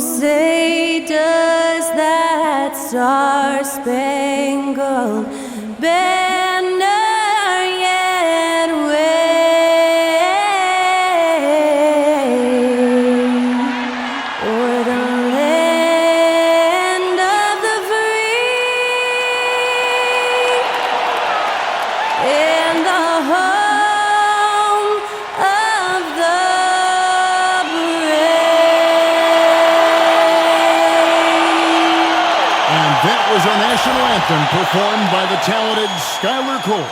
say does that star-spangled banner yet wave o'er the land of the free and the home of the That was our national anthem performed by the talented Skylar Cole.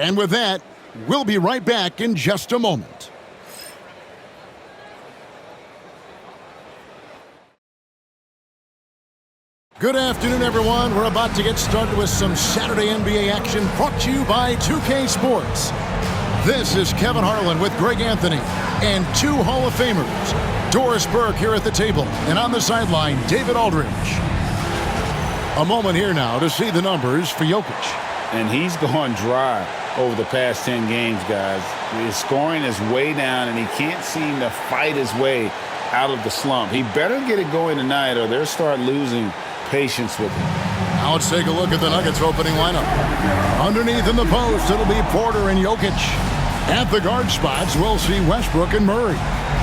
And with that, we'll be right back in just a moment. Good afternoon, everyone. We're about to get started with some Saturday NBA action brought to you by 2K Sports. This is Kevin Harlan with Greg Anthony and two Hall of Famers, Doris Burke here at the table, and on the sideline, David Aldridge. A moment here now to see the numbers for Jokic. And he's gone dry over the past 10 games, guys. His scoring is way down, and he can't seem to fight his way out of the slump. He better get it going tonight, or they'll start losing patience with him. Now let's take a look at the Nuggets opening lineup. Underneath in the post, it'll be Porter and Jokic. At the guard spots, we'll see Westbrook and Murray.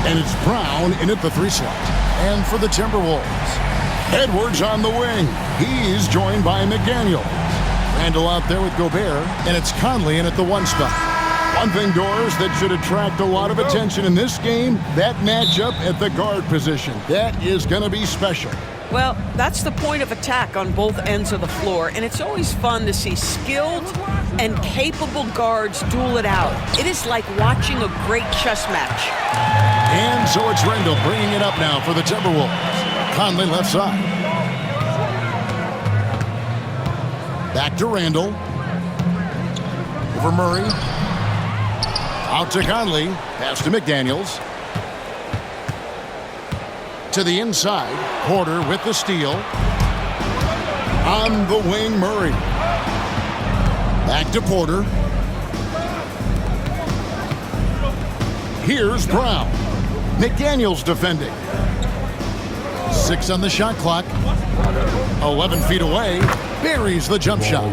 And it's Brown in at the 3 slot. And for the Timberwolves, Edwards on the wing. He's joined by McDaniels. Randall out there with Gobert, and it's Conley in at the 1 spot. One thing, Doris, that should attract a lot of attention in this game, that matchup at the guard position. That is going to be special. Well, that's the point of attack on both ends of the floor, and it's always fun to see skilled and capable guards duel it out. It is like watching a great chess match. And so it's Randall bringing it up now for the Timberwolves. Conley left side. Back to Randall. Over Murray. Out to Conley. Pass to McDaniels. To the inside. Porter with the steal. On the wing, Murray. Back to Porter. Here's Brown. McDaniels defending. 6 on the shot clock. 11 feet away. Buries the jump shot.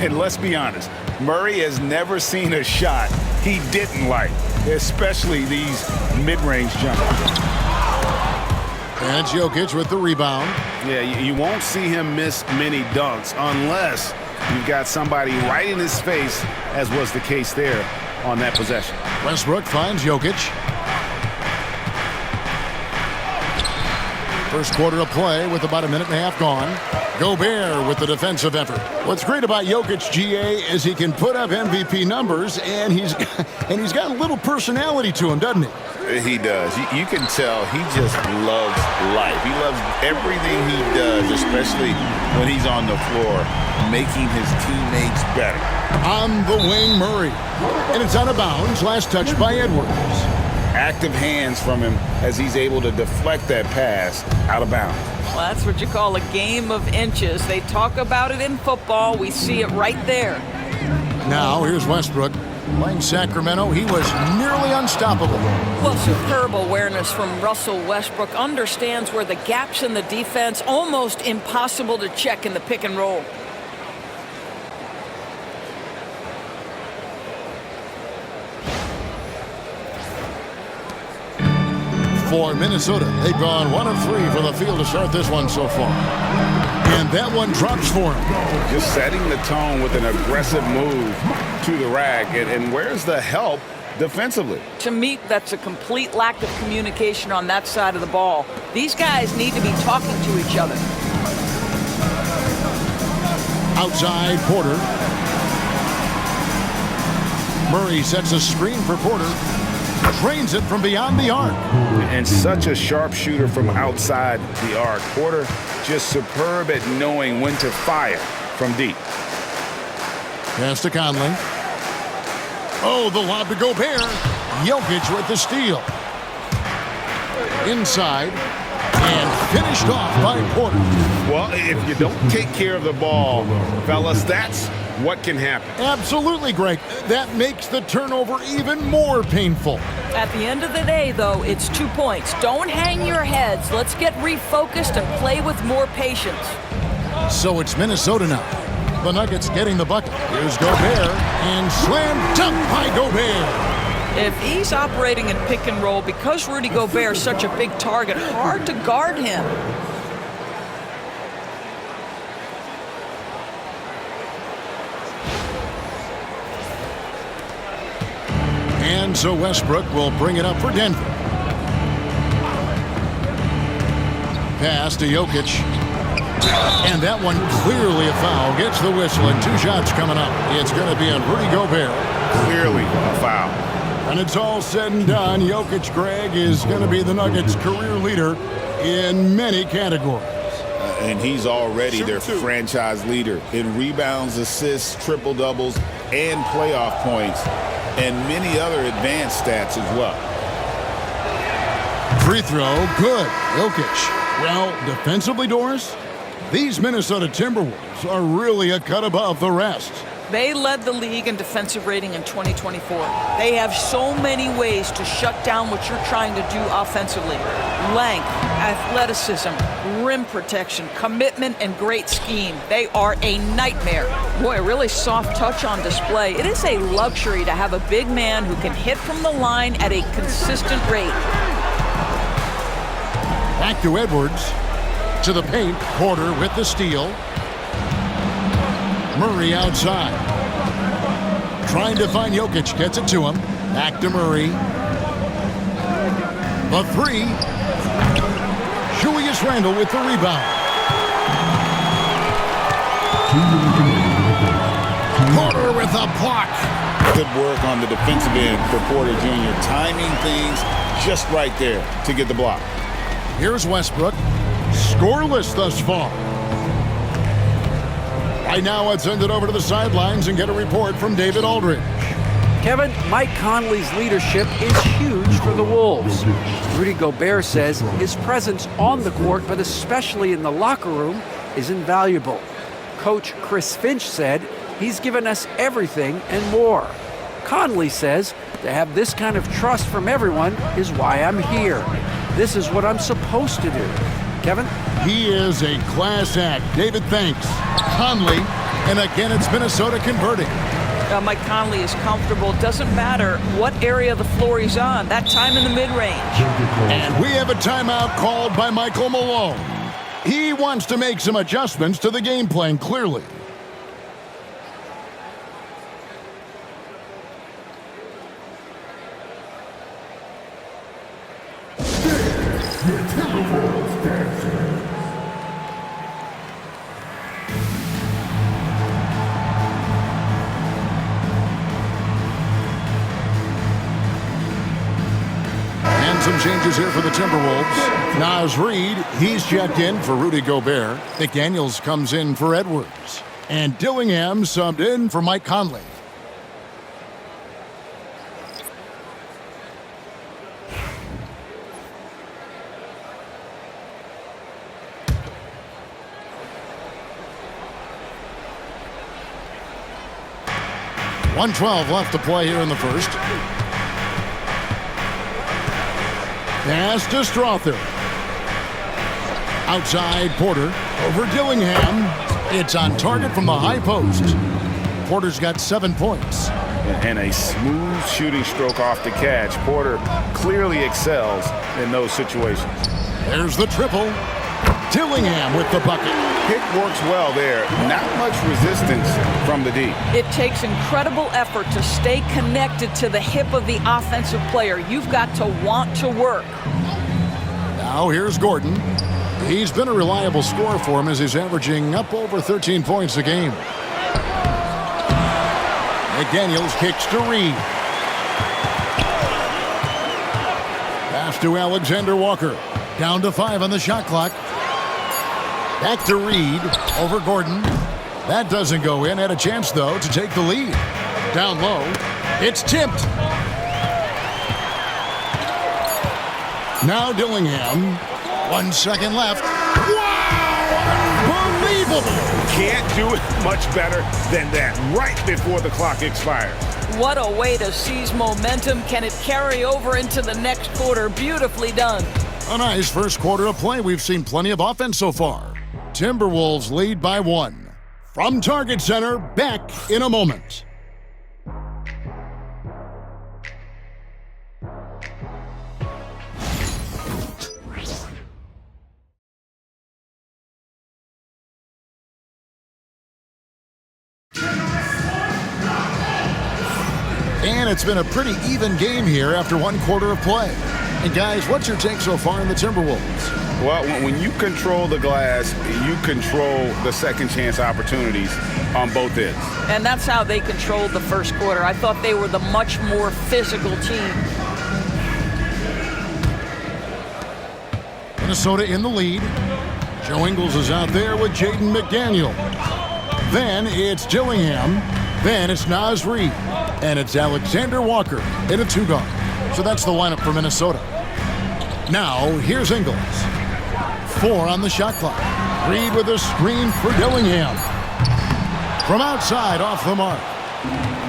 And let's be honest, Murray has never seen a shot he didn't like, especially these mid-range jumpers. And it's Jokic with the rebound. Yeah, you won't see him miss many dunks unless you've got somebody right in his face, as was the case there on that possession. Westbrook finds Jokic. First quarter of play with about a minute and a half gone. Gobert with the defensive effort. What's great about Jokic, GA, is he can put up MVP numbers, and he's got a little personality to him, doesn't he? He does. You can tell he just loves life. He loves everything he does, especially when he's on the floor, making his teammates better. On the wing, Murray. And it's out of bounds. Last touch by Edwards. Active hands from him as he's able to deflect that pass out of bounds. Well, that's what you call a game of inches. They talk about it in football. We see it right there. Now, here's Westbrook. Playing Sacramento, he was nearly unstoppable. Well, superb awareness from Russell Westbrook. Understands where the gaps in the defense, almost impossible to check in the pick and roll. For Minnesota, they've gone 1 of 3 from the field to start this one so far. And that one drops for him. Just setting the tone with an aggressive move to the rack. And where's the help defensively? To me, that's a complete lack of communication on that side of the ball. These guys need to be talking to each other. Outside, Porter. Murray sets a screen for Porter. Drains it from beyond the arc. And such a sharp shooter from outside the arc. Porter just superb at knowing when to fire from deep. Pass to Conley. Oh, the lob to Gobert. Jokic with the steal. Inside. And finished off by Porter. Well, if you don't take care of the ball, fellas, that's what can happen. Absolutely, Greg. That makes the turnover even more painful. At the end of the day, though, it's 2 points. Don't hang your heads. Let's get refocused and play with more patience. So it's Minnesota now. The Nuggets getting the bucket. Here's Gobert, and slam dunk by Gobert. If he's operating in pick and roll, because Rudy Gobert is such a big target, hard to guard him. And so Westbrook will bring it up for Denver. Pass to Jokic. And that one clearly a foul. Gets the whistle, and 2 shots coming up. It's going to be on Rudy Gobert. Clearly a foul. And it's all said and done. Jokic, Greg, is going to be the Nuggets' career leader in many categories. And he's already their franchise leader in rebounds, assists, triple-doubles, and playoff points, and many other advanced stats as well. Free throw, good. Jokic. Well, defensively, Doris, these Minnesota Timberwolves are really a cut above the rest. They led the league in defensive rating in 2024. They have so many ways to shut down what you're trying to do offensively. Length, athleticism, rim protection, commitment, and great scheme. They are a nightmare. Boy, a really soft touch on display. It is a luxury to have a big man who can hit from the line at a consistent rate. Back to Edwards. To the paint. Porter with the steal. Murray outside. Trying to find Jokic. Gets it to him. Back to Murray. The 3. Julius Randle with the rebound. Porter with a block. Good work on the defensive end for Porter Jr. Timing things just right there to get the block. Here's Westbrook. Scoreless thus far. Right now, let's send it over to the sidelines and get a report from David Aldridge. Kevin, Mike Conley's leadership is huge for the Wolves. Rudy Gobert says his presence on the court, but especially in the locker room, is invaluable. Coach Chris Finch said he's given us everything and more. Conley says to have this kind of trust from everyone is why I'm here. This is what I'm supposed to do. Kevin? He is a class act. David, thanks. Conley, and again it's Minnesota converting. Mike Conley is comfortable. Doesn't matter what area of the floor he's on. That time in the mid-range. And we have a timeout called by Michael Malone. He wants to make some adjustments to the game plan, clearly. Some changes here for the Timberwolves. Naz Reid, he's checked in for Rudy Gobert. McDaniels comes in for Edwards. And Dillingham subbed in for Mike Conley. .112 left to play here in the first. Pass to Strother. Outside Porter. Over Dillingham. It's on target from the high post. Porter's got 7 points. And a smooth shooting stroke off the catch. Porter clearly excels in those situations. There's the triple. Dillingham with the bucket. Pick works well there. Not much resistance from the D. It takes incredible effort to stay connected to the hip of the offensive player. You've got to want to work. Now here's Gordon. He's been a reliable scorer for him as he's averaging up over 13 points a game. McDaniels kicks to Reid. Pass to Alexander Walker. Down to 5 on the shot clock. Back to Reid. Over Gordon. That doesn't go in. Had a chance, though, to take the lead. Down low. It's tipped. Now Dillingham. 1 second left. Wow! Unbelievable! Can't do it much better than that right before the clock expires. What a way to seize momentum. Can it carry over into the next quarter? Beautifully done. A nice first quarter of play. We've seen plenty of offense so far. Timberwolves lead by 1. From Target Center, back in a moment. And it's been a pretty even game here after one quarter of play. And guys, what's your take so far in the Timberwolves? Well, when you control the glass, you control the second chance opportunities on both ends. And that's how they controlled the first quarter. I thought they were the much more physical team. Minnesota in the lead. Joe Ingles is out there with Jaden McDaniel. Then it's Dillingham. Then it's Naz Reid. And it's Alexander Walker in a 2-guard. So that's the lineup for Minnesota. Now, here's Ingles. 4 on the shot clock. Reid with a screen for Dillingham. From outside, off the mark.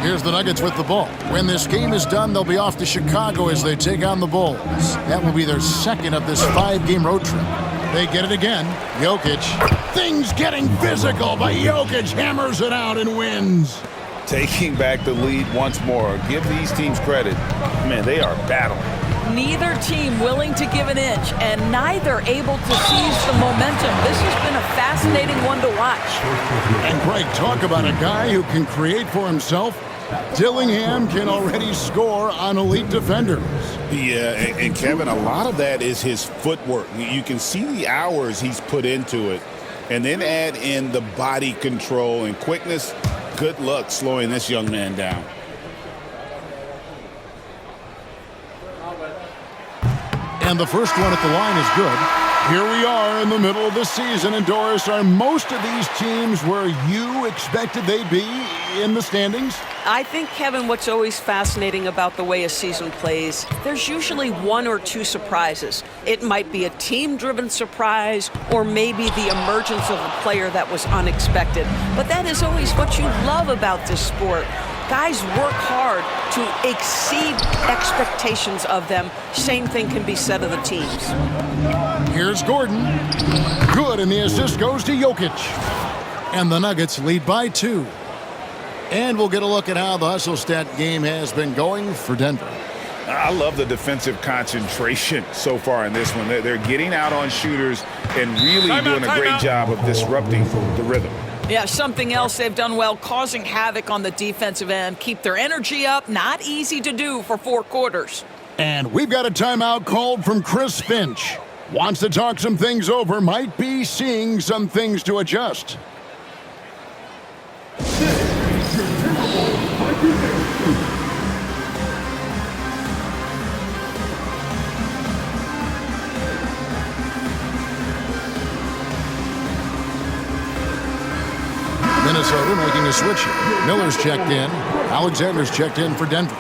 Here's the Nuggets with the ball. When this game is done, they'll be off to Chicago as they take on the Bulls. That will be their second of this 5-game road trip. They get it again. Jokic. Things getting physical, but Jokic hammers it out and wins. Taking back the lead once more. Give these teams credit. Man, they are battling. Neither team willing to give an inch, and neither able to seize the momentum. This has been a fascinating one to watch. And Greg, talk about a guy who can create for himself. Dillingham can already score on elite defenders. Yeah, and Kevin, a lot of that is his footwork. You can see the hours he's put into it. And then add in the body control and quickness. Good luck slowing this young man down. And the first one at the line is good. Here we are in the middle of the season. And Doris, are most of these teams where you expected they'd be in the standings? I think, Kevin, what's always fascinating about the way a season plays, there's usually 1 or 2 surprises. It might be a team-driven surprise or maybe the emergence of a player that was unexpected. But that is always what you love about this sport. Guys work hard to exceed expectations of them. Same thing can be said of the teams. Here's Gordon. Good, and the assist goes to Jokic. And the Nuggets lead by 2. And we'll get a look at how the hustle stat game has been going for Denver. I love the defensive concentration so far in this one. They're getting out on shooters and really doing a great job of disrupting the rhythm. Yeah, something else they've done well, causing havoc on the defensive end. Keep their energy up. Not easy to do for 4 quarters. And we've got a timeout called from Chris Finch. Wants to talk some things over. Might be seeing some things to adjust. Minnesota making a switch here. Miller's checked in. Alexander's checked in for Denver.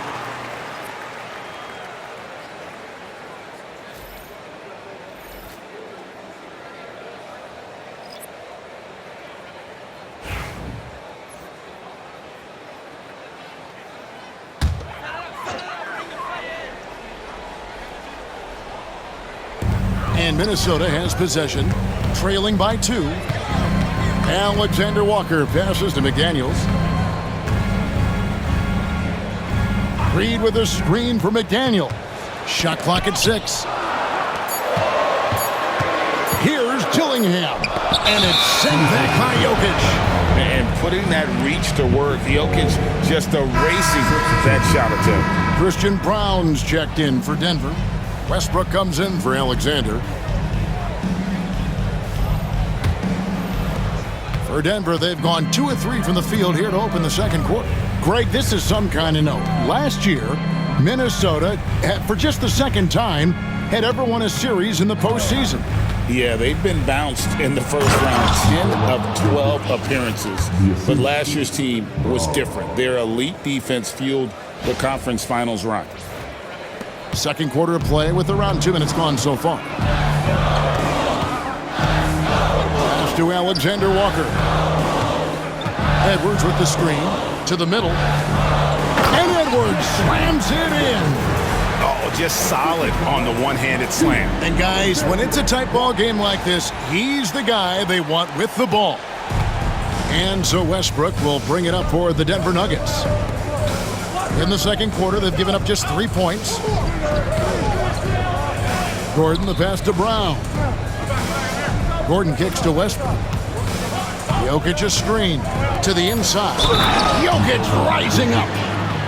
And Minnesota has possession, trailing by 2. Alexander Walker passes to McDaniels. Reid with a screen for McDaniel. Shot clock at 6. Here's Dillingham. And it's sent back by Jokic. And putting that reach to work, Jokic just erasing that shot attempt. Christian Brown's checked in for Denver. Westbrook comes in for Alexander. For Denver, they've gone 2 of 3 from the field here to open the second quarter. Greg, this is some kind of note. Last year, Minnesota, for just the second time, had ever won a series in the postseason. Yeah, they've been bounced in the first round, 10 of 12 appearances. But last year's team was different. Their elite defense fueled the conference finals run. Second quarter of play with around 2 minutes gone so far. Pass to Alexander Walker. Edwards with the screen to the middle. And it Edwards slams it in. Oh, just solid on the one-handed slam. And guys, when it's a tight ball game like this, he's the guy they want with the ball. And so Westbrook will bring it up for the Denver Nuggets. In the second quarter, they've given up just 3 points. Gordon, the pass to Brown. Gordon kicks to Westbrook. Jokic a screen to the inside. Jokic rising up.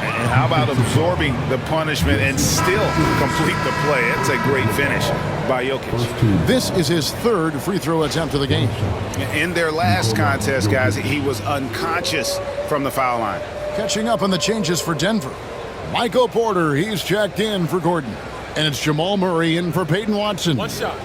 And how about absorbing the punishment and still complete the play? It's a great finish by Jokic. This is his third free throw attempt of the game. In their last contest, guys, he was unconscious from the foul line. Catching up on the changes for Denver. Michael Porter, he's checked in for Gordon. And it's Jamal Murray in for Peyton Watson. One shot.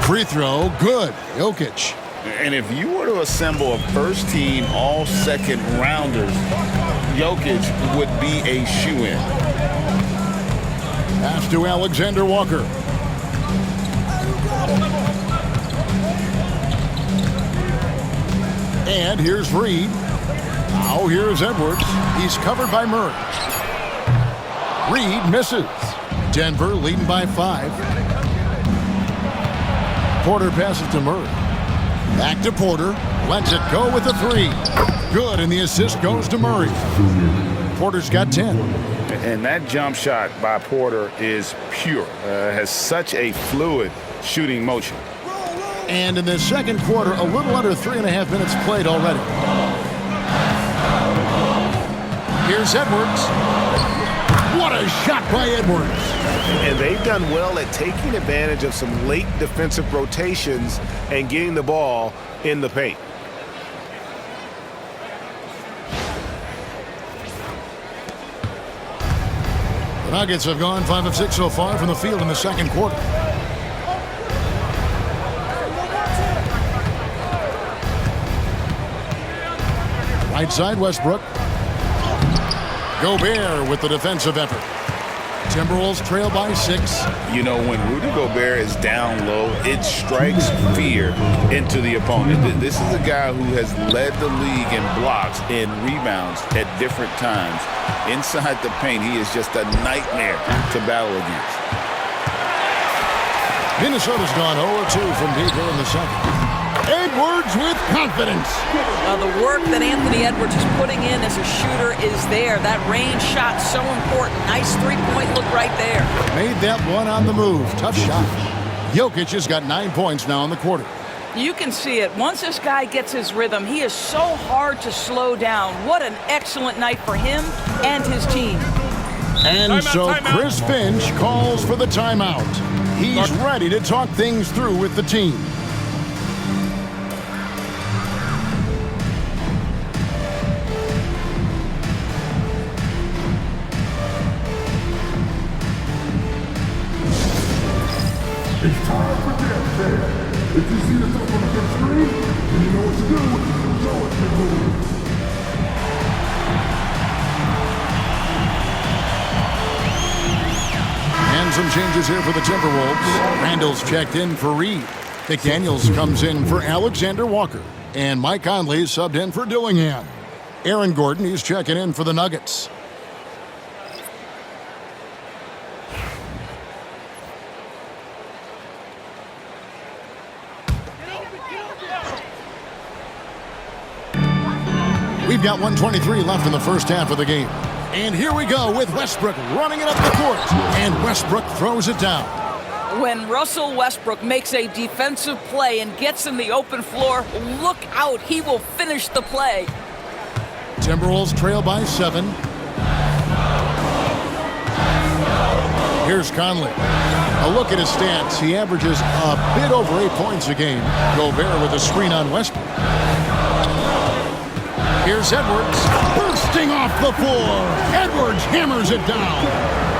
Free throw, good. Jokic. And if you were to assemble a first-team all-second rounders, Jokic would be a shoo-in. Pass to Alexander Walker. And here's Reed. Now here's Edwards. He's covered by Murray. Reed misses. Denver leading by 5. Porter passes to Murray. Back to Porter. Lets it go with the 3. Good, and the assist goes to Murray. Porter's got 10. And that jump shot by Porter is pure. Has such a fluid shooting motion. And in the second quarter, a little under 3.5 minutes played already. Here's Edwards. What a shot by Edwards. And they've done well at taking advantage of some late defensive rotations and getting the ball in the paint. The Nuggets have gone 5 of 6 so far from the field in the second quarter. Right side, Westbrook. Gobert with the defensive effort. Timberwolves trail by 6. You know, when Rudy Gobert is down low, it strikes fear into the opponent. This is a guy who has led the league in blocks and rebounds at different times. Inside the paint, he is just a nightmare to battle against. Minnesota's gone 0-2 from deep here in the second. Edwards with confidence. The work that Anthony Edwards is putting in as a shooter is there. That range shot so important. Nice three-point look right there. Made that one on the move. Tough shot. Jokic has got 9 points now in the quarter. You can see it. Once this guy gets his rhythm, he is so hard to slow down. What an excellent night for him and his team. And so Chris Finch calls for the timeout. He's ready to talk things through with the team. It's time for death day. If you see the top on the screen, then you know what to do. Show it, big boy. And some changes here for the Timberwolves. Randall's checked in for Reed. McDaniels comes in for Alexander Walker. And Mike Conley subbed in for Dillingham. Aaron Gordon, he's checking in for the Nuggets. We've got 1:23 left in the first half of the game. And here we go with Westbrook running it up the court. And Westbrook throws it down. When Russell Westbrook makes a defensive play and gets in the open floor, look out. He will finish the play. Timberwolves trail by 7. Here's Conley. A look at his stats. He averages a bit over 8 points a game. Gobert with a screen on Westbrook. Here's Edwards, bursting off the floor. Edwards hammers it down.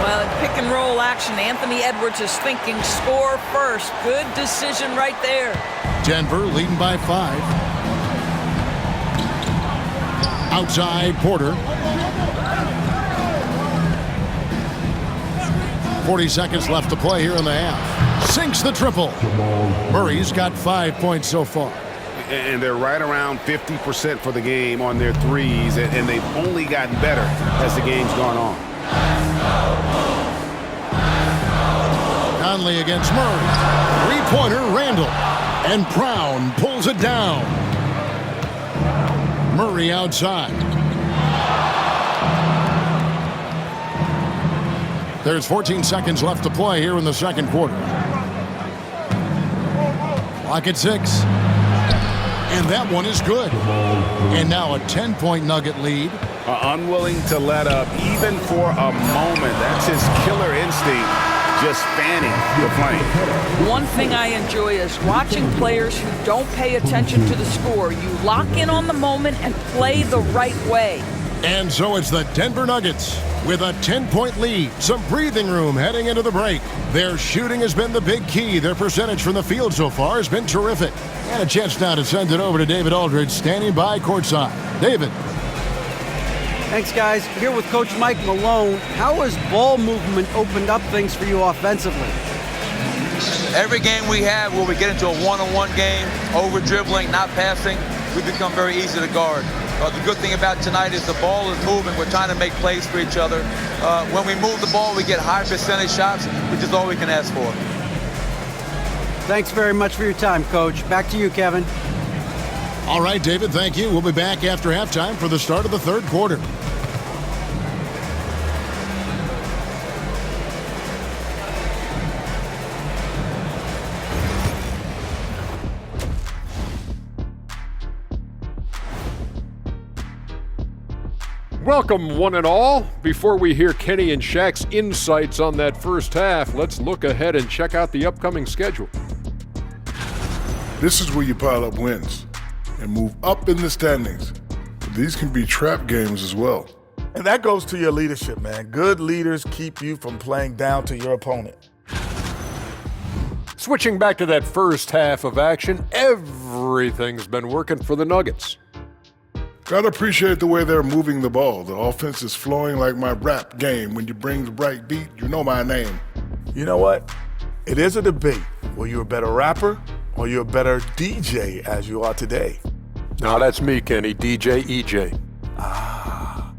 Well, in pick and roll action, Anthony Edwards is thinking score first. Good decision right there. Denver leading by 5. Outside, Porter. 40 seconds left to play here in the half. Sinks the triple. Murray's got 5 points so far. And they're right around 50% for the game on their threes, and they've only gotten better as the game's gone on. Conley against Murray. Three-pointer, Randall. And Brown pulls it down. Murray outside. There's 14 seconds left to play here in the second quarter. Clock at 6. And that one is good. And now a 10-point Nugget lead. Unwilling to let up even for a moment. That's his killer instinct, just fanning the flame. One thing I enjoy is watching players who don't pay attention to the score. You lock in on the moment and play the right way. And so it's the Denver Nuggets with a 10-point lead. Some breathing room heading into the break. Their shooting has been the big key. Their percentage from the field so far has been terrific. And a chance now to send it over to David Aldridge, standing by courtside. David. Thanks, guys. Here with Coach Mike Malone. How has ball movement opened up things for you offensively? Every game we have where we get into a one-on-one game, over-dribbling, not passing, we become very easy to guard. The good thing about tonight is the ball is moving. We're trying to make plays for each other. When we move the ball, we get high percentage shots, which is all we can ask for. Thanks very much for your time, Coach. Back to you, Kevin. All right, David, thank you. We'll be back after halftime for the start of the third quarter. Welcome, one and all. Before we hear Kenny and Shaq's insights on that first half, let's look ahead and check out the upcoming schedule. This is where you pile up wins and move up in the standings. But these can be trap games as well. And that goes to your leadership, man. Good leaders keep you from playing down to your opponent. Switching back to that first half of action, everything's been working for the Nuggets. Gotta appreciate the way they're moving the ball. The offense is flowing like my rap game. When you bring the right beat, you know my name. You know what? It is a debate. Were you a better rapper or you're a better DJ as you are today? No, that's me, Kenny. DJ EJ. Ah.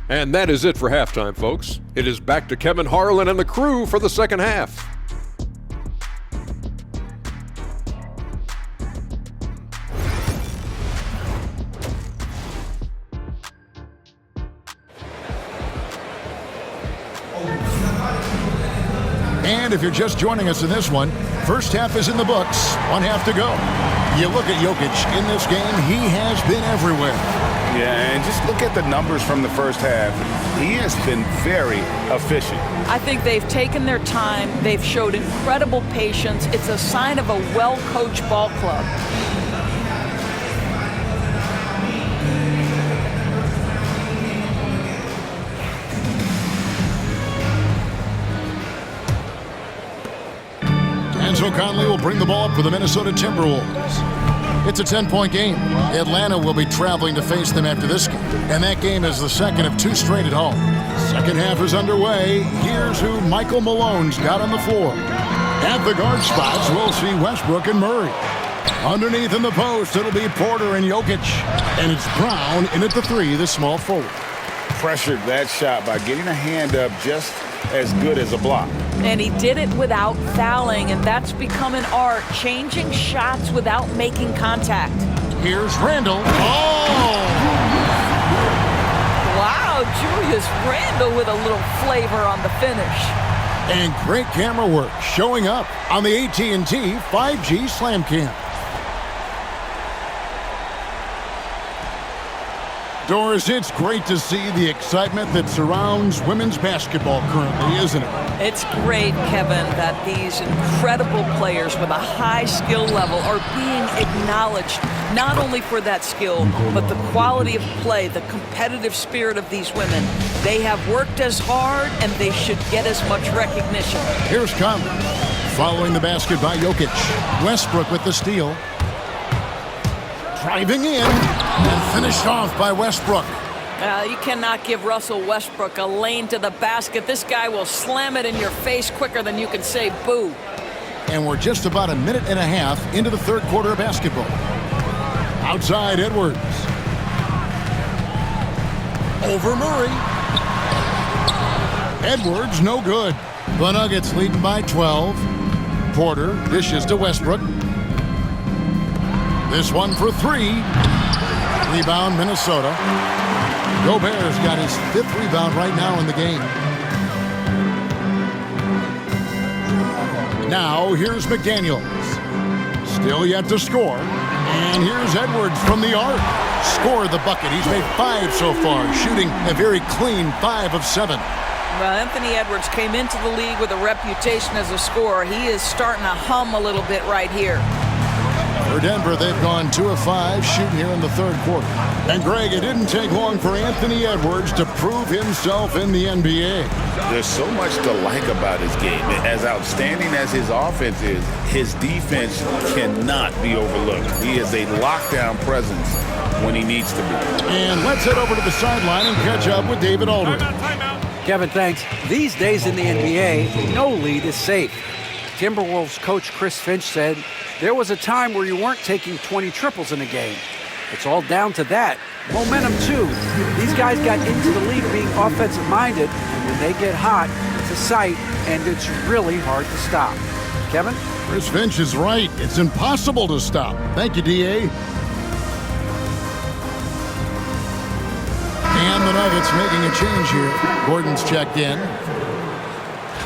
And that is it for halftime, folks. It is back to Kevin Harlan and the crew for the second half. And if you're just joining us in this one, first half is in the books, one half to go. You look at Jokic in this game, he has been everywhere. Yeah, and just look at the numbers from the first half. He has been very efficient. I think they've taken their time. They've showed incredible patience. It's a sign of a well-coached ball club. Denzel Conley will bring the ball up for the Minnesota Timberwolves. It's a 10-point game. Atlanta will be traveling to face them after this game, and that game is the second of two straight at home. Second half is underway. Here's who Michael Malone's got on the floor. At the guard spots, we'll see Westbrook and Murray. Underneath in the post, it'll be Porter and Jokic. And it's Brown in at the three, the small forward. Pressured that shot by getting a hand up just as good as a block. And he did it without fouling, and that's become an art, changing shots without making contact. Here's Randall. Oh! Wow, Julius Randall with a little flavor on the finish. And great camera work showing up on the AT&T 5G Slam Cam. Doris, it's great to see the excitement that surrounds women's basketball currently, isn't it? It's great, Kevin, that these incredible players with a high skill level are being acknowledged, not only for that skill, but the quality of play, the competitive spirit of these women. They have worked as hard, and they should get as much recognition. Here's Conley, following the basket by Jokic. Westbrook with the steal. Driving in, and finished off by Westbrook. You cannot give Russell Westbrook a lane to the basket. This guy will slam it in your face quicker than you can say boo. And we're just about a minute and a half into the third quarter of basketball. Outside Edwards. Over Murray. Edwards, no good. The Nuggets leading by 12. Porter dishes to Westbrook. This one for three. Rebound, Minnesota. Gobert's got his 5th rebound right now in the game. Now here's McDaniels. Still yet to score. And here's Edwards from the arc. Scored the bucket. He's made 5 so far, shooting a very clean 5 of 7. Well, Anthony Edwards came into the league with a reputation as a scorer. He is starting to hum a little bit right here. For Denver, they've gone 2 of 5 shooting here in the third quarter. And Greg, it didn't take long for Anthony Edwards to prove himself in the NBA. There's so much to like about his game. As outstanding as his offense is, his defense cannot be overlooked. He is a lockdown presence when he needs to be. And let's head over to the sideline and catch up with David Aldridge. Kevin, thanks. These days in the NBA, no lead is safe. Timberwolves coach Chris Finch said there was a time where you weren't taking 20 triples in a game. It's all down to that. Momentum, too. These guys got into the league being offensive-minded. When they get hot, it's a sight, and it's really hard to stop. Kevin? Chris Finch is right. It's impossible to stop. Thank you, D.A. And the Nuggets making a change here. Gordon's checked in.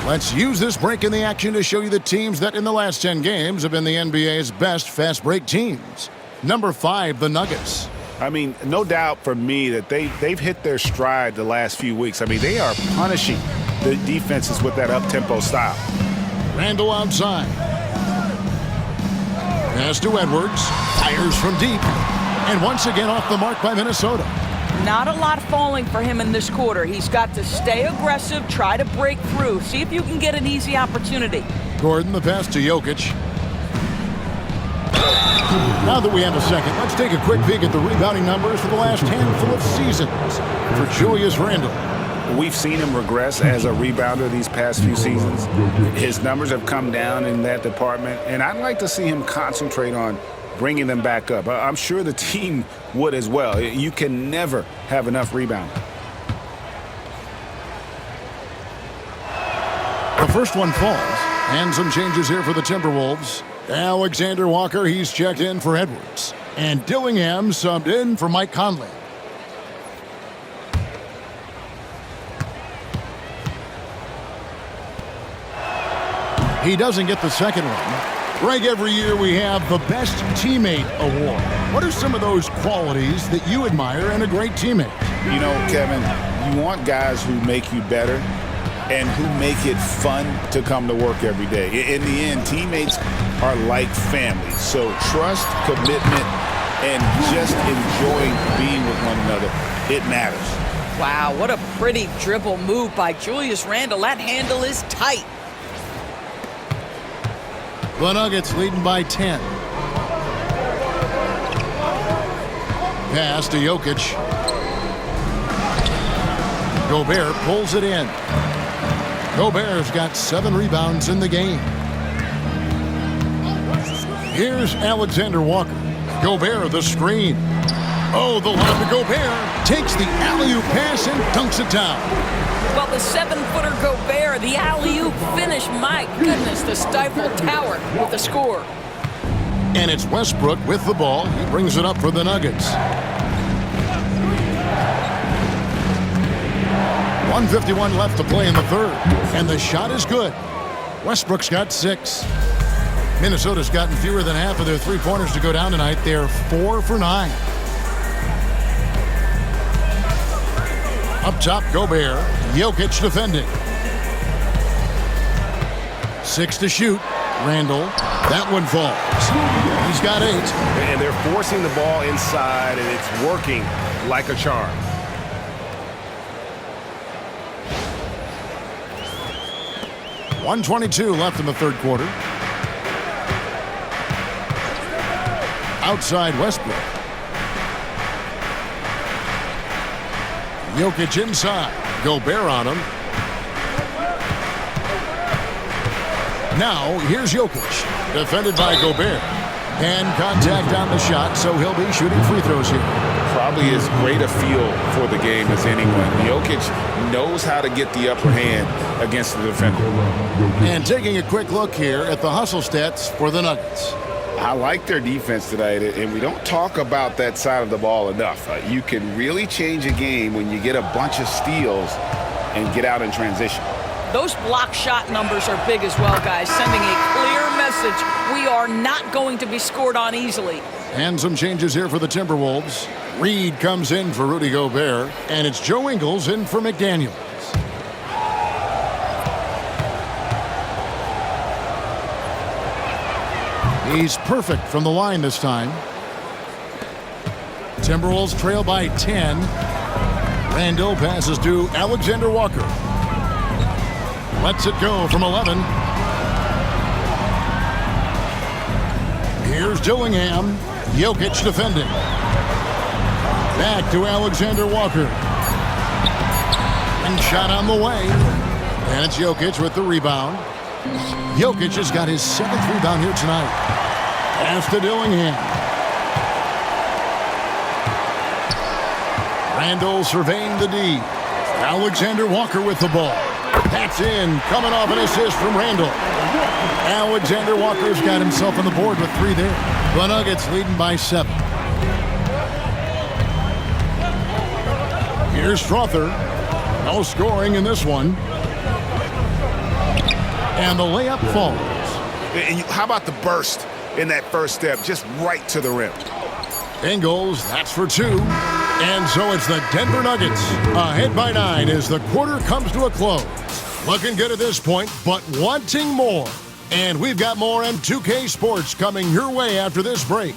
Let's use this break in the action to show you the teams that in the last 10 games have been the NBA's best fast break teams. Number 5, the Nuggets. I mean, no doubt for me that they've hit their stride the last few weeks. I mean, they are punishing the defenses with that up-tempo style. Randall outside. Pass to Edwards. Fires from deep. And once again off the mark by Minnesota. Not a lot falling for him in this quarter. He's got to stay aggressive, try to break through, see if you can get an easy opportunity. Gordon, the pass to Jokic. Now that we have a second, let's take a quick peek at the rebounding numbers for the last handful of seasons for Julius Randle. We've seen him regress as a rebounder these past few seasons. His numbers have come down in that department, and I'd like to see him concentrate on bringing them back up. I'm sure the team would as well. You can never have enough rebounding. The first one falls, and some changes here for the Timberwolves. Alexander Walker, he's checked in for Edwards. And Dillingham subbed in for Mike Conley. He doesn't get the second one. Greg, every year we have the Best Teammate Award. What are some of those qualities that you admire in a great teammate? You know, Kevin, you want guys who make you better and who make it fun to come to work every day. In the end, teammates are like family. So trust, commitment, and just enjoying being with one another, it matters. Wow, what a pretty dribble move by Julius Randle. That handle is tight. The Nuggets leading by 10. Pass to Jokic. Gobert pulls it in. Gobert's got 7 rebounds in the game. Here's Alexander Walker. Gobert, the screen. Oh, the lob to Gobert. Takes the alley-oop pass and dunks it down. Well, the 7-footer Gobert, the alley-oop finish. My goodness, the Stifle Tower with the score. And it's Westbrook with the ball. He brings it up for the Nuggets. 1:51 left to play in the third. And the shot is good. Westbrook's got 6. Minnesota's gotten fewer than half of their three-pointers to go down tonight. They're 4 for 9. Up top, Gobert. Jokic defending. 6 to shoot. Randall. That one falls. He's got 8. And they're forcing the ball inside, and it's working like a charm. .122 left in the third quarter. Outside Westbrook. Jokic inside. Gobert on him. Now, here's Jokic. Defended by Gobert. And contact on the shot, so he'll be shooting free throws here. Probably as great a feel for the game as anyone. Jokic knows how to get the upper hand against the defender. And taking a quick look here at the hustle stats for the Nuggets. I like their defense tonight, and we don't talk about that side of the ball enough. You can really change a game when you get a bunch of steals and get out in transition. Those block shot numbers are big as well, guys, sending a clear message. We are not going to be scored on easily. And some changes here for the Timberwolves. Reed comes in for Rudy Gobert, and it's Joe Ingles in for McDaniels. He's perfect from the line this time. Timberwolves trail by 10. Randall passes to Alexander Walker. Lets it go from 11. Here's Dillingham. Jokic defending. Back to Alexander Walker. And shot on the way. And it's Jokic with the rebound. Jokic has got his 7th rebound here tonight. Pass to Dillingham. Randall surveying the D. Alexander Walker with the ball. That's in. Coming off an assist from Randall. Alexander Walker's got himself on the board with 3 there. The Nuggets leading by 7. Here's Strother. No scoring in this one. And the layup falls. And how about the burst in that first step, just right to the rim? Ingles, that's for 2. And so it's the Denver Nuggets ahead by 9 as the quarter comes to a close. Looking good at this point, but wanting more. And we've got more M2K Sports coming your way after this break.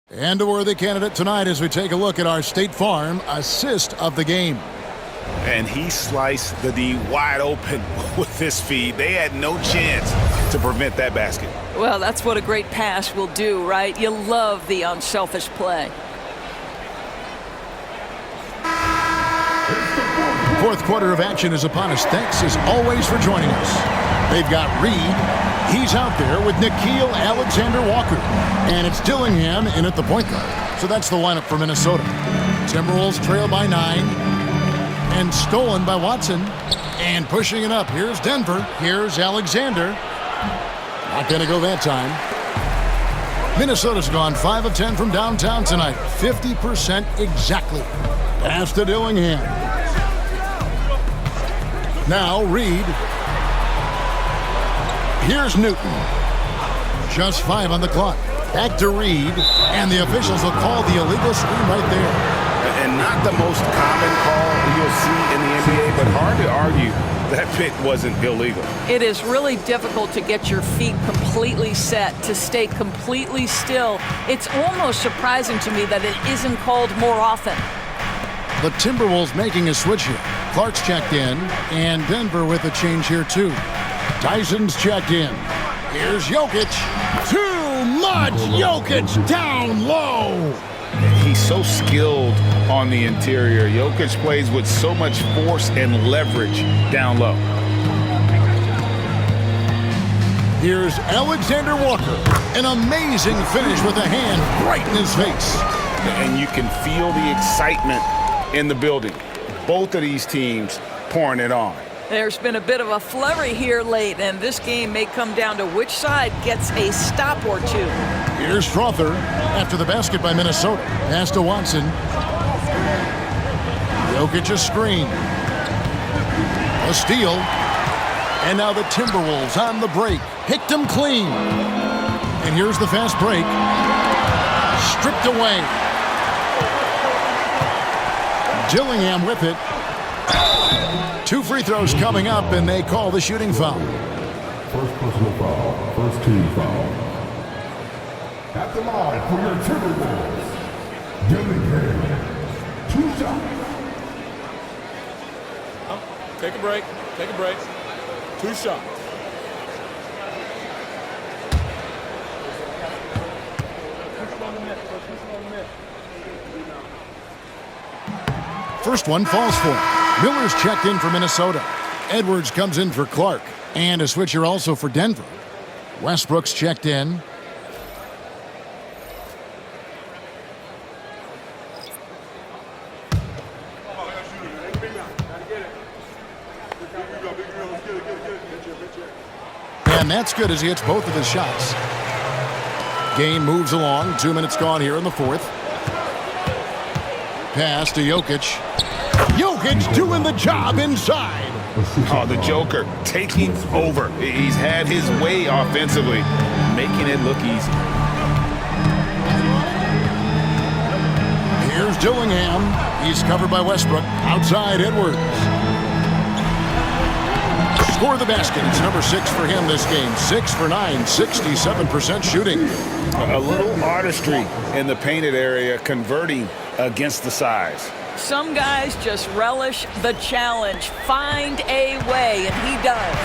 And a worthy candidate tonight as we take a look at our State Farm assist of the game. And he sliced the D wide open with this feed. They had no chance to prevent that basket. Well, that's what a great pass will do, right? You love the unselfish play. Fourth quarter of action is upon us. Thanks as always for joining us. They've got Reed. He's out there with Nickeil Alexander-Walker. And it's Dillingham in at the point guard. So that's the lineup for Minnesota. Timberwolves trail by 9. And stolen by Watson. And pushing it up. Here's Denver. Here's Alexander. Not going to go that time. Minnesota's gone 5 of 10 from downtown tonight. 50% exactly. Pass to Dillingham. Now Reed. Here's Newton. Just 5 on the clock. Back to Reed. And the officials will call the illegal screen right there. And not the most common call you'll see in the NBA, but hard to argue that pick wasn't illegal. It is really difficult to get your feet completely set, to stay completely still. It's almost surprising to me that it isn't called more often. The Timberwolves making a switch here. Clark's checked in, and Denver with a change here too. Tyson's checked in. Here's Jokic. Too much Jokic down low. He's so skilled on the interior. Jokic plays with so much force and leverage down low. Here's Alexander Walker. An amazing finish with a hand right in his face. And you can feel the excitement in the building. Both of these teams pouring it on. There's been a bit of a flurry here late, and this game may come down to which side gets a stop or two. Here's Strother after the basket by Minnesota. Pass to Watson. Jokic a screen. A steal. And now the Timberwolves on the break. Picked him clean. And here's the fast break. Stripped away. Dillingham with it. 2 free throws coming up, and they call the shooting foul. First personal foul. First team foul. At the line for your Timberwolves, Dillingham. 2 shots. Take a break. Take a break. 2 shots. First one falls for him. Miller's checked in for Minnesota. Edwards comes in for Clark. And a switcher also for Denver. Westbrook's checked in. And that's good as he hits both of his shots. Game moves along. 2 minutes gone here in the fourth. Pass to Jokic. Jokic doing the job inside. Oh, the Joker taking over. He's had his way offensively, making it look easy. Here's Dillingham. He's covered by Westbrook. Outside Edwards. Score the basket. It's number 6 for him this game. 6 for 9, 67% shooting. A little artistry in the painted area, converting against the size. Some guys just relish the challenge. Find a way, and he does.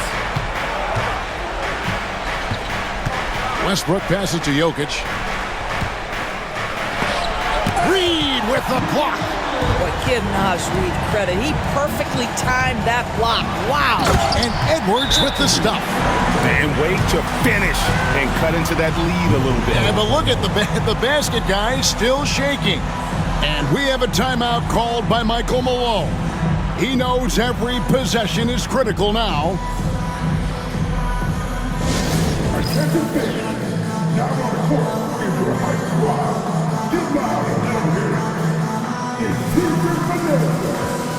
Westbrook passes to Jokic. Reed with the block. But give Naz Reid credit. He perfectly timed that block. Wow. And Edwards with the stuff. And wait to finish and cut into that lead a little bit. Yeah, but look at the basket guy still shaking. And we have a timeout called by Michael Malone. He knows every possession is critical now. Attention fans, now on the court is your high squad. Get loud and let them hear it. It's Teacher Vanilla.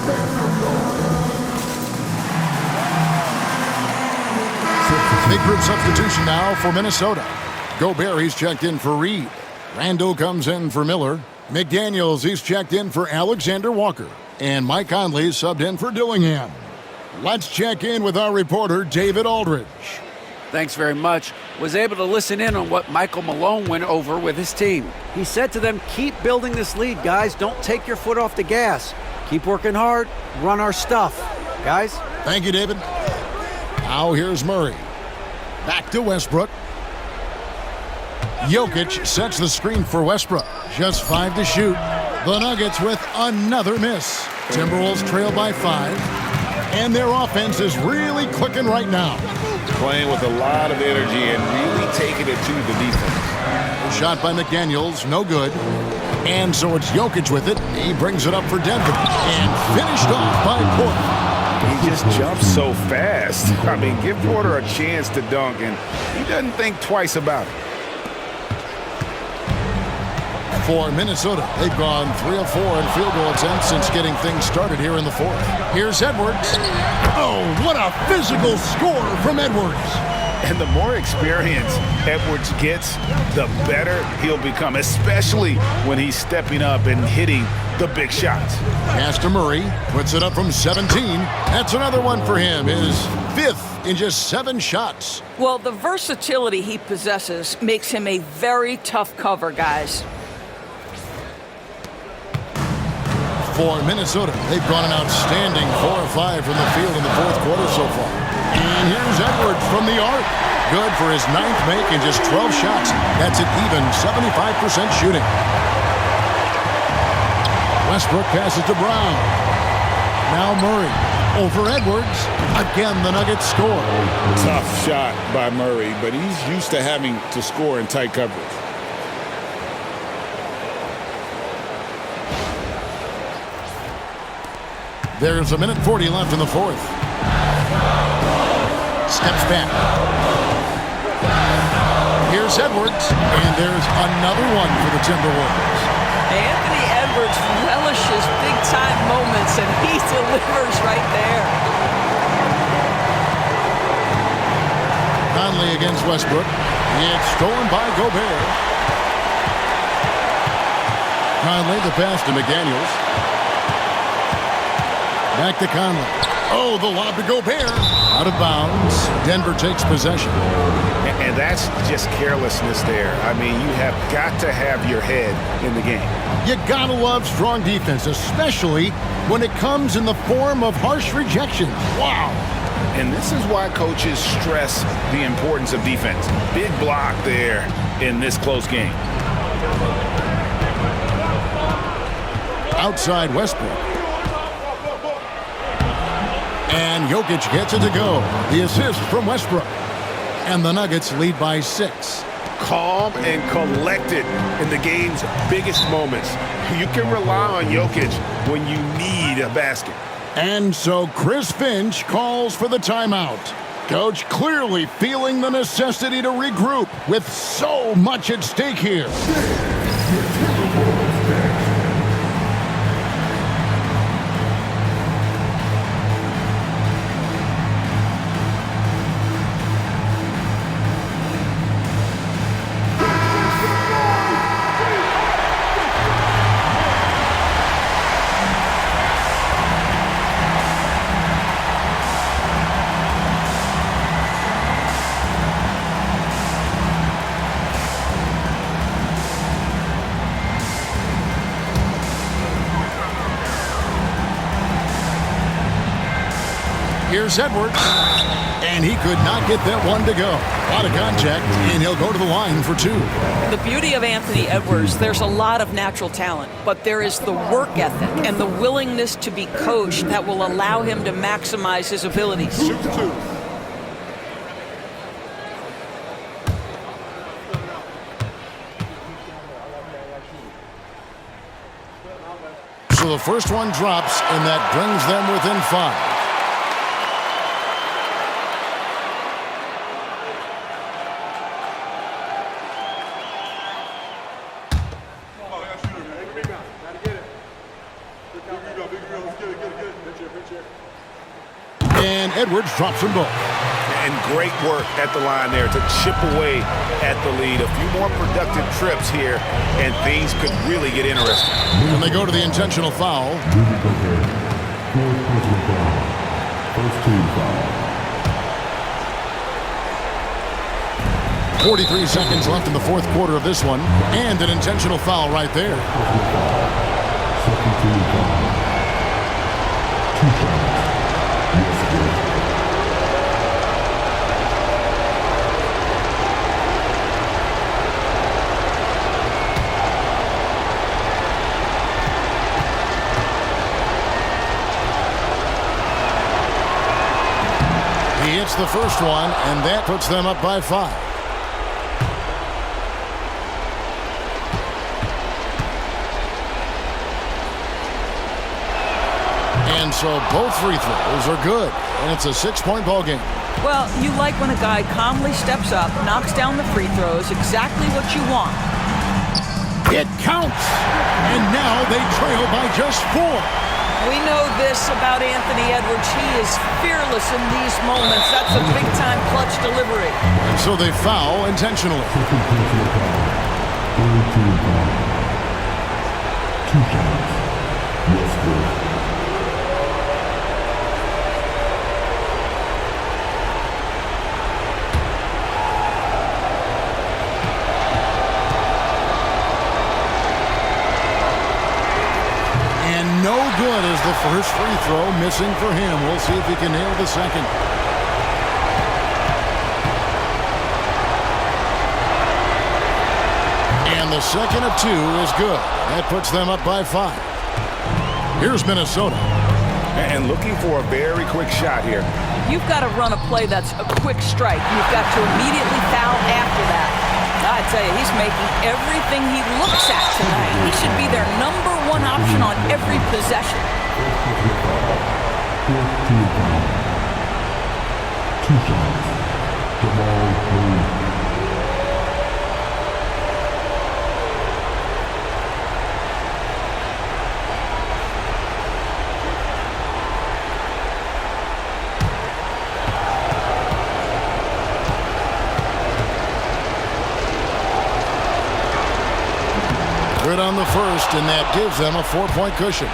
Make some noise. Big group substitution now for Minnesota. Gobert, he's checked in for Reed. Randall comes in for Miller. McDaniels, he's checked in for Alexander Walker. And Mike Conley subbed in for Dillingham. Let's check in with our reporter, David Aldridge. Thanks very much. Was able to listen in on what Michael Malone went over with his team. He said to them, keep building this lead, guys. Don't take your foot off the gas. Keep working hard. Run our stuff. Guys? Thank you, David. Now here's Murray. Back to Westbrook. Jokic sets the screen for Westbrook. Just 5 to shoot. The Nuggets with another miss. Timberwolves trail by 5. And their offense is really clicking right now. Playing with a lot of energy and really taking it to the defense. Shot by McDaniels, no good. And so it's Jokic with it. He brings it up for Denver. And finished off by Porter. He just jumps so fast. I mean, give Porter a chance to dunk, and he doesn't think twice about it. For Minnesota, they've gone 3 of 4 in field goal attempts since getting things started here in the fourth. Here's Edwards. Oh, what a physical score from Edwards. And the more experience Edwards gets, the better he'll become, especially when he's stepping up and hitting the big shots. Pass to Murray, puts it up from 17. That's another one for him, his 5th in just 7 shots. Well, the versatility he possesses makes him a very tough cover, guys. For Minnesota, they've gone an outstanding 4 of 5 from the field in the fourth quarter so far. And here's Edwards from the arc. Good for his 9th make in just 12 shots. That's an even 75% shooting. Westbrook passes to Brown. Now Murray over Edwards. Again, the Nuggets score. Tough shot by Murray, but he's used to having to score in tight coverage. There's a minute 40 left in the fourth. Steps back. Here's Edwards, and there's another one for the Timberwolves. Anthony Edwards relishes big-time moments, and he delivers right there. Conley against Westbrook. It's stolen by Gobert. Conley, the pass to McDaniels. Back to Conley. Oh, the lob to Gobert. Out of bounds. Denver takes possession. And that's just carelessness there. I mean, you have got to have your head in the game. You gotta love strong defense, especially when it comes in the form of harsh rejections. Wow. And this is why coaches stress the importance of defense. Big block there in this close game. Outside Westbrook. And Jokic gets it to go. The assist from Westbrook. And the Nuggets lead by 6. Calm and collected in the game's biggest moments. You can rely on Jokic when you need a basket. And so Chris Finch calls for the timeout. Coach clearly feeling the necessity to regroup with so much at stake here. Here's Edwards, and he could not get that one to go. A lot of contact, and he'll go to the line for 2. The beauty of Anthony Edwards, there's a lot of natural talent, but there is the work ethic and the willingness to be coached that will allow him to maximize his abilities. Shoot 2. So the first one drops, and that brings them within 5. And Edwards drops them both. And great work at the line there to chip away at the lead. A few more productive trips here, and things could really get interesting. And they go to the intentional foul. 43 seconds left in the fourth quarter of this one. And an intentional foul right there. He hits the first one, and that puts them up by 5. And so both free throws are good, and it's a 6-point ball game. Well, you like when a guy calmly steps up, knocks down the free throws, exactly what you want. It counts, and now they trail by just 4. We know this about Anthony Edwards. He is fearless in these moments. That's a big-time clutch delivery. And so they foul intentionally. 2 shots. Westbrook. No good as the first free throw missing for him. We'll see if he can nail the second. And the second of 2 is good. That puts them up by 5. Here's Minnesota. And looking for a very quick shot here. You've got to run a play that's a quick strike. You've got to immediately foul after that. I tell you, he's making everything he looks at tonight. He should be their number 1 option on every possession. 2 shots. Jamal Murray. Good on the first, and that gives them a 4-point cushion.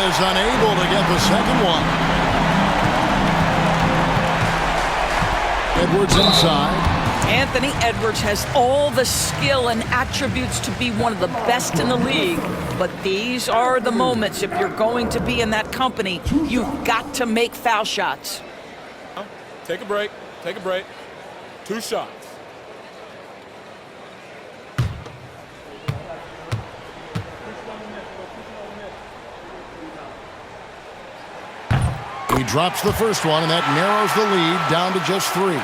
is unable to get the second one. Edwards inside. Anthony Edwards has all the skill and attributes to be one of the best in the league. But these are the moments, if you're going to be in that company, you've got to make foul shots. Take a break. Take a break. 2 shots. He drops the first one, and that narrows the lead down to just 3.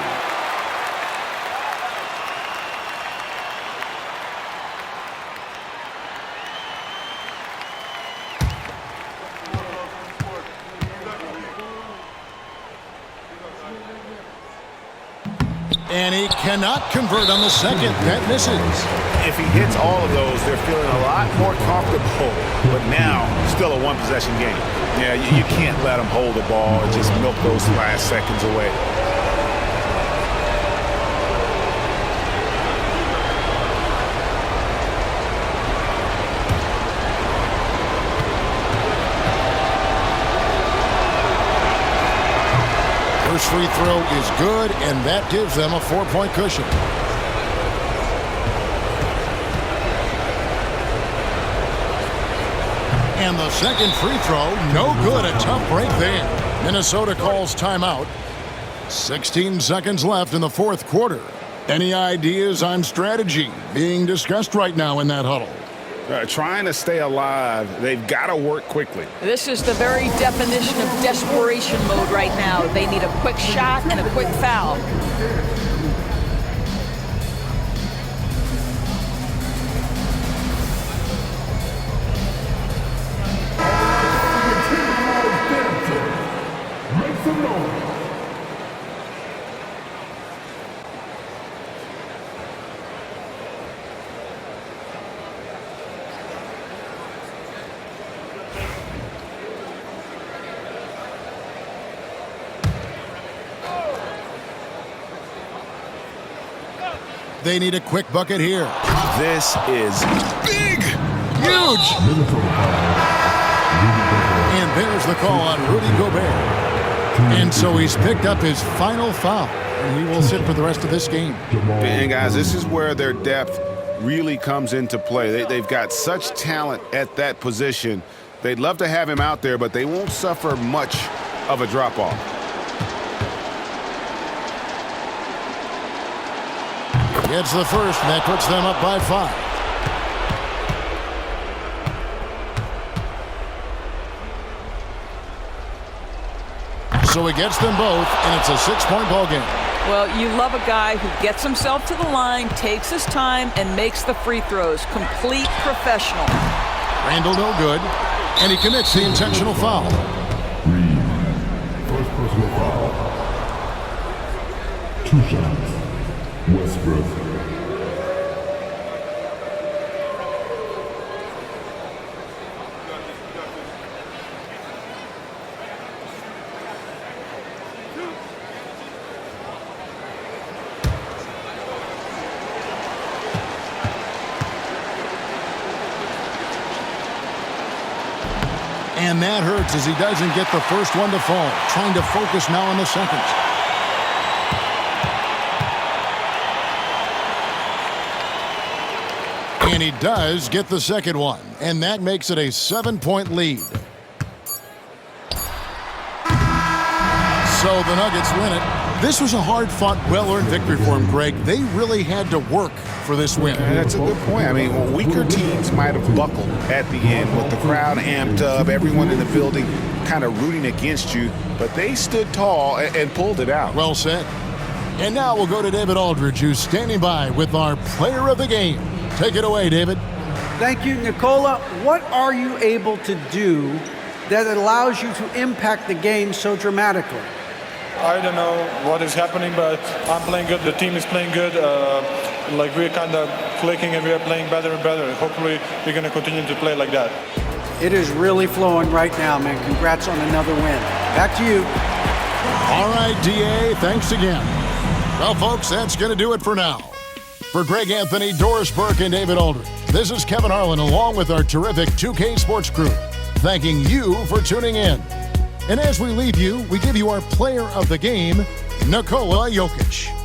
And he cannot convert on the second. That misses. If he hits all of those, they're feeling a lot more comfortable. But now, still a one-possession game. Yeah, you can't let him hold the ball and just milk those last seconds away. First free throw is good, and that gives them a 4-point cushion. And the second free throw, no good. A tough break there. Minnesota calls timeout. 16 seconds left in the fourth quarter. Any ideas on strategy being discussed right now in that huddle? Trying to stay alive, they've got to work quickly. This is the very definition of desperation mode right now. They need a quick shot and a quick foul. Make some noise. They need a quick bucket here. This is big. Huge. And there's the call on Rudy Gobert. And so he's picked up his final foul. And he will sit for the rest of this game. And guys, this is where their depth really comes into play. They've got such talent at that position. They'd love to have him out there, but they won't suffer much of a drop-off. Gets the first, and that puts them up by 5. So he gets them both, and it's a 6-point ball game. Well, you love a guy who gets himself to the line, takes his time, and makes the free throws. Complete professional. Randall no good, and he commits the intentional foul. First personal foul. 2 shots. Westbrook. And that hurts as he doesn't get the first one to fall. Trying to focus now on the second. And he does get the second one. And that makes it a 7-point lead. So the Nuggets win it. This was a hard-fought, well-earned victory for him, Greg. They really had to work for this win. That's a good point. I mean, weaker teams might have buckled at the end with the crowd amped up, everyone in the building kind of rooting against you, but they stood tall and pulled it out. Well said. And now we'll go to David Aldridge, who's standing by with our player of the game. Take it away, David. Thank you, Nicola. What are you able to do that allows you to impact the game so dramatically? I don't know what is happening, but I'm playing good. The team is playing good. Like we're kind of clicking and we're playing better and better. Hopefully we're going to continue to play like that. It is really flowing right now, man. Congrats on another win. Back to you. All right, DA, thanks again. Well, folks, that's going to do it for now. For Greg Anthony, Doris Burke, and David Aldridge, this is Kevin Harlan along with our terrific 2K Sports crew. thanking you for tuning in. And as we leave you, we give you our player of the game, Nikola Jokic.